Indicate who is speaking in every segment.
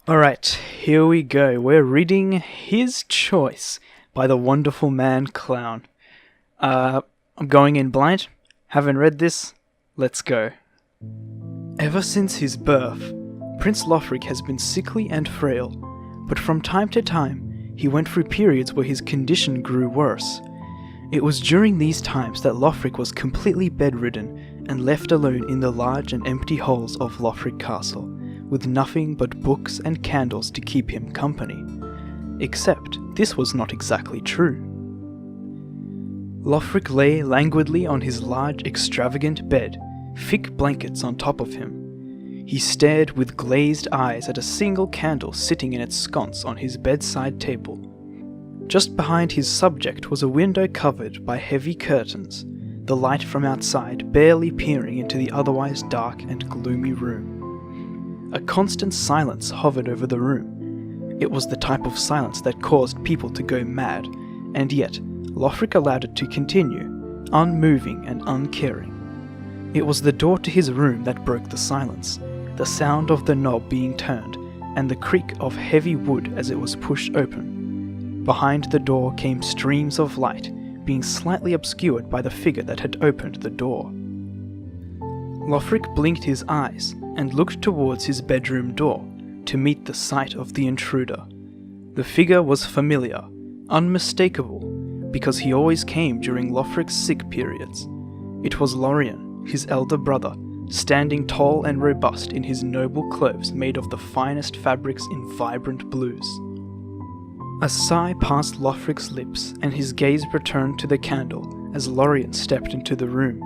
Speaker 1: Alright, here we go. We're reading His Choice by the Wonderful Man Clown. I'm going in blind. Haven't read this. Let's go. Ever since his birth, Prince Lothric has been sickly and frail, but from time to time, he went through periods where his condition grew worse. It was during these times that Lothric was completely bedridden and left alone in the large and empty halls of Lothric Castle, with nothing but books and candles to keep him company. Except this was not exactly true. Lothric lay languidly on his large, extravagant bed, thick blankets on top of him. He stared with glazed eyes at a single candle sitting in its sconce on his bedside table. Just behind his subject was a window covered by heavy curtains, the light from outside barely peering into the otherwise dark and gloomy room. A constant silence hovered over the room. It was the type of silence that caused people to go mad, and yet Lothric allowed it to continue, unmoving and uncaring. It was the door to his room that broke the silence, the sound of the knob being turned, and the creak of heavy wood as it was pushed open. Behind the door came streams of light, being slightly obscured by the figure that had opened the door. Lothric blinked his eyes and looked towards his bedroom door to meet the sight of the intruder. The figure was familiar, unmistakable, because he always came during Lothric's sick periods. It was Lorien, his elder brother, standing tall and robust in his noble clothes made of the finest fabrics in vibrant blues. A sigh passed Lothric's lips, and his gaze returned to the candle as Lorien stepped into the room.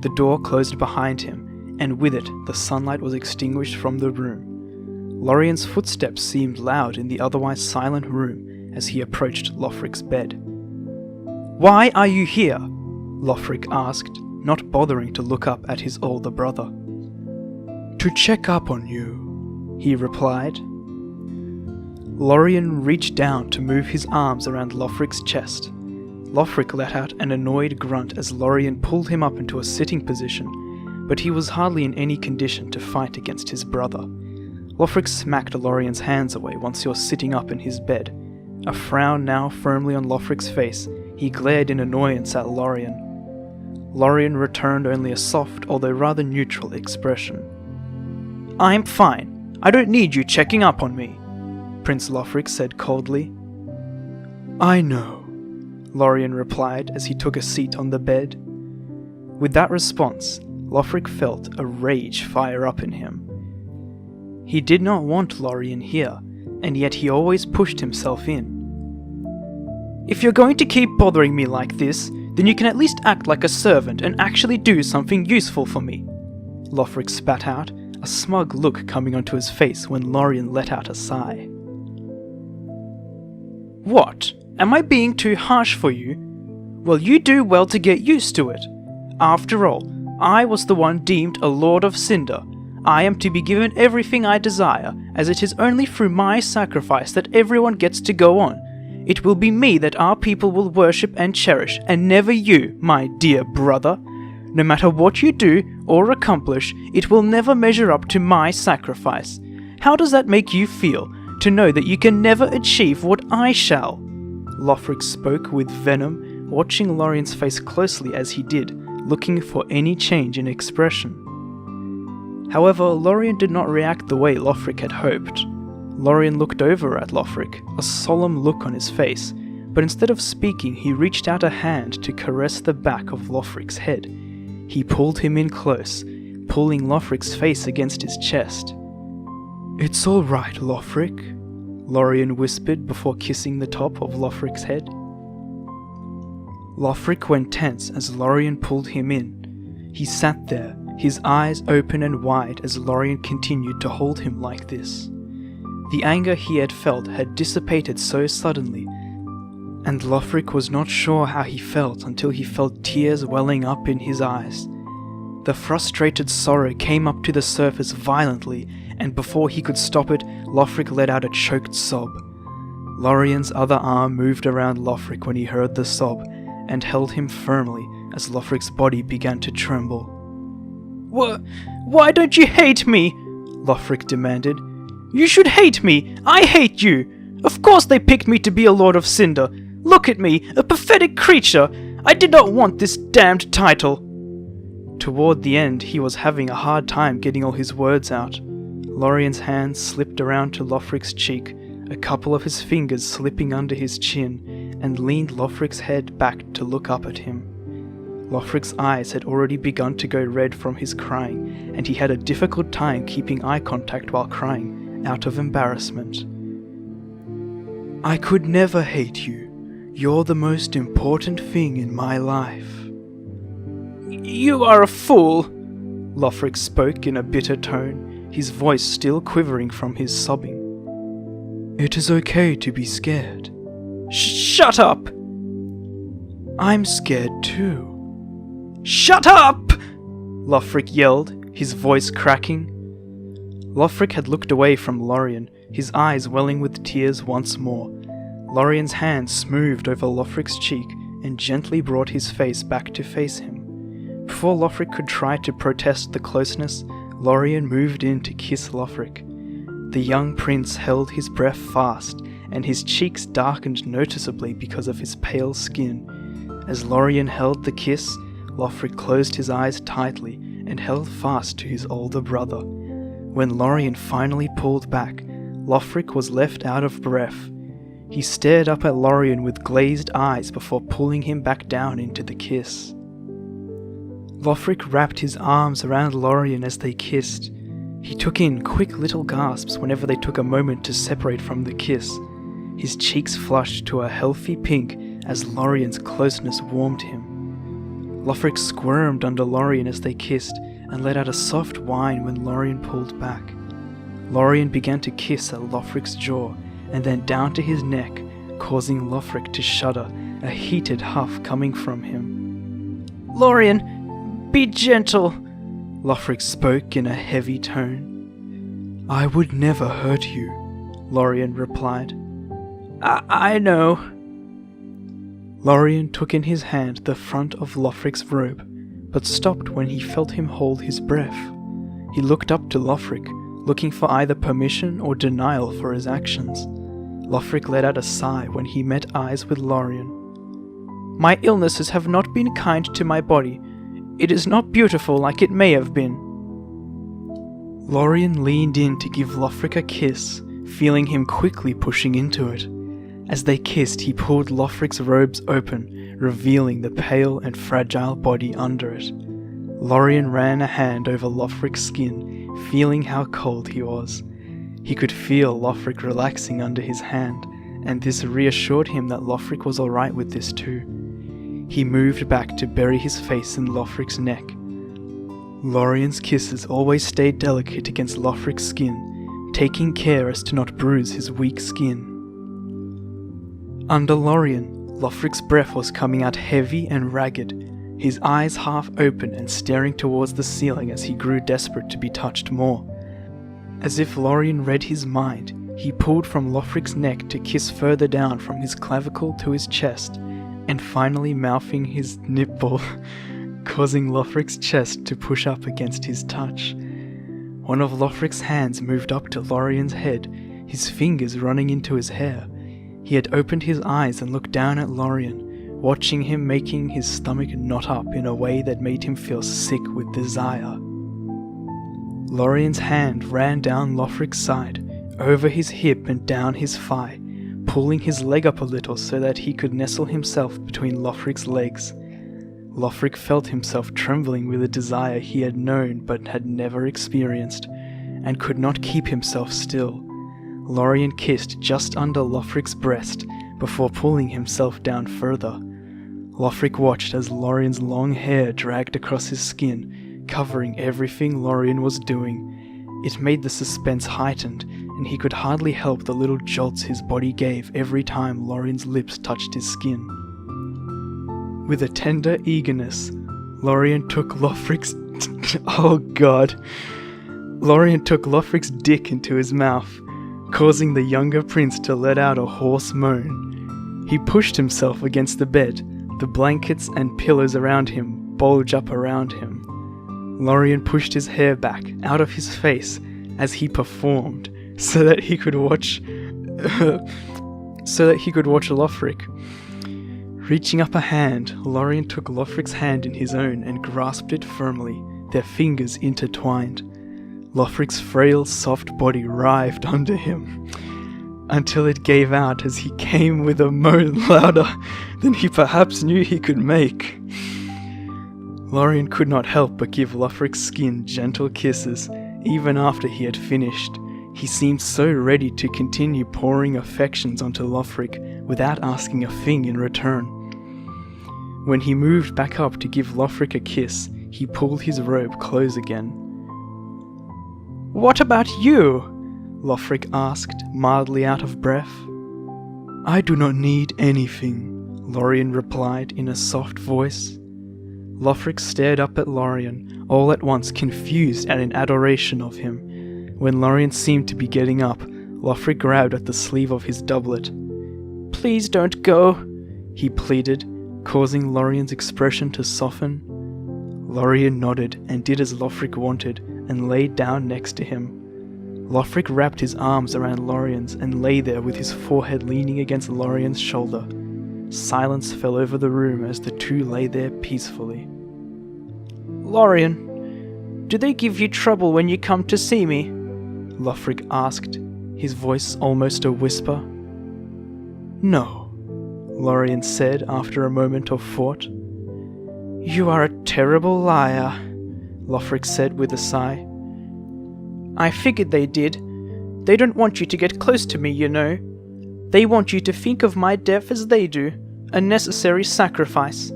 Speaker 1: The door closed behind him, and with it the sunlight was extinguished from the room. Lorien's footsteps seemed loud in the otherwise silent room as he approached Lothric's bed. "Why are you here?" Lothric asked, not bothering to look up at his older brother. "To check up on you," he replied. Lorien reached down to move his arms around Lothric's chest. Lothric let out an annoyed grunt as Lorien pulled him up into a sitting position, but he was hardly in any condition to fight against his brother. Lothric smacked Lorien's hands away once he was sitting up in his bed. A frown now firmly on Lothric's face, he glared in annoyance at Lorien. Lorien returned only a soft, although rather neutral expression. "I'm fine. I don't need you checking up on me," Prince Lothric said coldly. "I know," Lorien replied as he took a seat on the bed. With that response, Lothric felt a rage fire up in him. He did not want Lorien here, and yet he always pushed himself in. "If you're going to keep bothering me like this, then you can at least act like a servant and actually do something useful for me," Lothric spat out, a smug look coming onto his face when Lorien let out a sigh. "What? Am I being too harsh for you? Well, you do well to get used to it. After all, I was the one deemed a Lord of Cinder. I am to be given everything I desire, as it is only through my sacrifice that everyone gets to go on. It will be me that our people will worship and cherish, and never you, my dear brother. No matter what you do or accomplish, it will never measure up to my sacrifice. How does that make you feel, to know that you can never achieve what I shall?" Lothric spoke with venom, watching Lorien's face closely as he did, looking for any change in expression. However, Lorien did not react the way Lothric had hoped. Lorien looked over at Lothric, a solemn look on his face, but instead of speaking he reached out a hand to caress the back of Lothric's head. He pulled him in close, pulling Lothric's face against his chest. "It's all right, Lothric," Lorien whispered before kissing the top of Lothric's head. Lothric went tense as Lorien pulled him in. He sat there, his eyes open and wide as Lorien continued to hold him like this. The anger he had felt had dissipated so suddenly, and Lothric was not sure how he felt until he felt tears welling up in his eyes. The frustrated sorrow came up to the surface violently, and before he could stop it, Lothric let out a choked sob. Lorien's other arm moved around Lothric when he heard the sob, and held him firmly as Lothric's body began to tremble. Why don't you hate me?" Lothric demanded. You should hate me! I hate you! Of course they picked me to be a Lord of Cinder! Look at me, a pathetic creature! I did not want this damned title! Toward the end, he was having a hard time getting all his words out. Lorien's hand slipped around to Lofric's cheek, a couple of his fingers slipping under his chin, and leaned Lofric's head back to look up at him. Lofric's eyes had already begun to go red from his crying, and he had a difficult time keeping eye contact while crying, out of embarrassment. I could never hate you. You're the most important thing in my life. You are a fool, Lofric spoke in a bitter tone, his voice still quivering from his sobbing. It is okay to be scared. Shut up! I'm scared too. Shut up! Lofric yelled, his voice cracking. Lofric had looked away from Lorien, his eyes welling with tears once more. Lorien's hand smoothed over Lofric's cheek and gently brought his face back to face him. Before Lofric could try to protest the closeness, Lorien moved in to kiss Lofric. The young prince held his breath fast, and his cheeks darkened noticeably because of his pale skin. As Lorien held the kiss, Lofric closed his eyes tightly and held fast to his older brother. When Lorien finally pulled back, Lofric was left out of breath. He stared up at Lorien with glazed eyes before pulling him back down into the kiss. Lofric wrapped his arms around Lorien as they kissed. He took in quick little gasps whenever they took a moment to separate from the kiss. His cheeks flushed to a healthy pink as Lorien's closeness warmed him. Lofric squirmed under Lorien as they kissed and let out a soft whine when Lorien pulled back. Lorien began to kiss at Lofric's jaw and then down to his neck, causing Lofric to shudder, a heated huff coming from him. Lorien, be gentle, Lofric spoke in a heavy tone. I would never hurt you, Lorien replied. I know. Lorien took in his hand the front of Lofric's robe, but stopped when he felt him hold his breath. He looked up to Lofric, looking for either permission or denial for his actions. Lofric let out a sigh when he met eyes with Lorien. My illnesses have not been kind to my body. It is not beautiful like it may have been. Lorien leaned in to give Lofric a kiss, feeling him quickly pushing into it. As they kissed, he pulled Lofric's robes open, revealing the pale and fragile body under it. Lorien ran a hand over Lofric's skin, feeling how cold he was. He could feel Lofric relaxing under his hand, and this reassured him that Lofric was alright with this too. He moved back to bury his face in Lofric's neck. Lorien's kisses always stayed delicate against Lofric's skin, taking care as to not bruise his weak skin. Under Lorien, Lofric's breath was coming out heavy and ragged, his eyes half open and staring towards the ceiling as he grew desperate to be touched more. As if Lorien read his mind, he pulled from Lofric's neck to kiss further down from his clavicle to his chest, and finally mouthing his nipple, causing Lofric's chest to push up against his touch. One of Lofric's hands moved up to Lorien's head, his fingers running into his hair. He had opened his eyes and looked down at Lorien, watching him making his stomach knot up in a way that made him feel sick with desire. Lorien's hand ran down Lofric's side, over his hip and down his thigh, pulling his leg up a little so that he could nestle himself between Lofric's legs. Lofric felt himself trembling with a desire he had known but had never experienced, and could not keep himself still. Lorien kissed just under Lofric's breast before pulling himself down further. Lofric watched as Lorien's long hair dragged across his skin, covering everything Lorien was doing. It made the suspense heightened, and he could hardly help the little jolts his body gave every time Lorien's lips touched his skin. With a tender eagerness, Lorien took Lofric's oh god. Lorien took Lofric's dick into his mouth, causing the younger prince to let out a hoarse moan. He pushed himself against the bed, the blankets and pillows around him bulged up around him. Lorien pushed his hair back out of his face as he performed, so that he could watch Lothric. Reaching up a hand, Lorien took Lothric's hand in his own and grasped it firmly, their fingers intertwined. Lothric's frail, soft body writhed under him, until it gave out as he came with a moan louder than he perhaps knew he could make. Lorien could not help but give Lothric's skin gentle kisses, even after he had finished. He seemed so ready to continue pouring affections onto Lothric without asking a thing in return. When he moved back up to give Lothric a kiss, he pulled his robe close again. "What about you?" Lothric asked, mildly out of breath. "I do not need anything," Lorien replied in a soft voice. Lothric stared up at Lorien, all at once confused and in adoration of him. When Lorien seemed to be getting up, Lothric grabbed at the sleeve of his doublet. "Please don't go," he pleaded, causing Lorien's expression to soften. Lorien nodded and did as Lothric wanted, and lay down next to him. Lothric wrapped his arms around Lorien's and lay there with his forehead leaning against Lorien's shoulder. Silence fell over the room as the two lay there peacefully. "Lorien, do they give you trouble when you come to see me?" Lothric asked, his voice almost a whisper. "No," Lorien said after a moment of thought. "You are a terrible liar," Lothric said with a sigh. "I figured they did. They don't want you to get close to me, you know. They want you to think of my death as they do, a necessary sacrifice.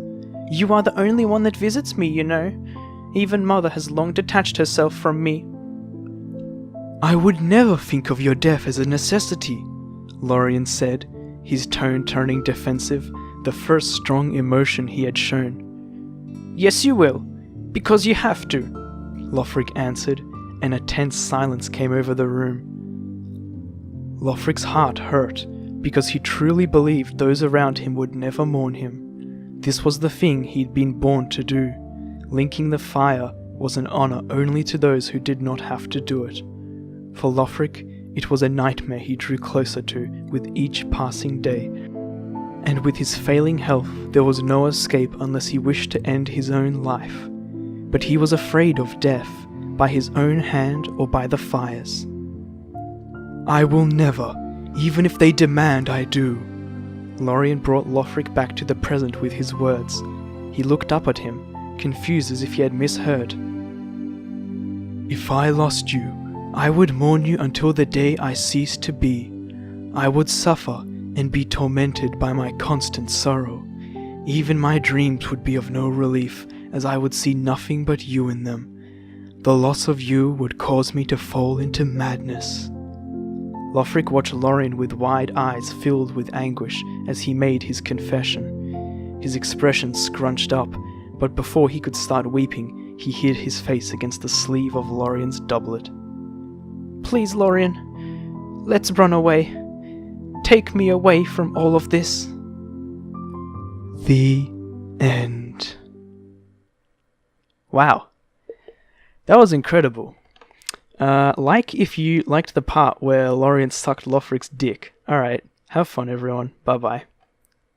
Speaker 1: You are the only one that visits me, you know. Even Mother has long detached herself from me." "I would never think of your death as a necessity," Lorien said, his tone turning defensive, the first strong emotion he had shown. "Yes, you will, because you have to," Lothric answered, and a tense silence came over the room. Lothric's heart hurt, because he truly believed those around him would never mourn him. This was the thing he'd been born to do. Linking the fire was an honor only to those who did not have to do it. For Lothric, it was a nightmare he drew closer to with each passing day. And with his failing health, there was no escape unless he wished to end his own life. But he was afraid of death, by his own hand or by the fire's. "I will never, even if they demand I do." Lorien brought Lothric back to the present with his words. He looked up at him, confused as if he had misheard. "If I lost you, I would mourn you until the day I ceased to be. I would suffer and be tormented by my constant sorrow. Even my dreams would be of no relief, as I would see nothing but you in them. The loss of you would cause me to fall into madness." Lothric watched Lorien with wide eyes filled with anguish as he made his confession. His expression scrunched up, but before he could start weeping, he hid his face against the sleeve of Lorien's doublet. "Please, Lorien, let's run away. Take me away from all of this." The end. Wow. That was incredible. Like if you liked the part where Lorien sucked Lothric's dick. Alright, have fun everyone. Bye bye.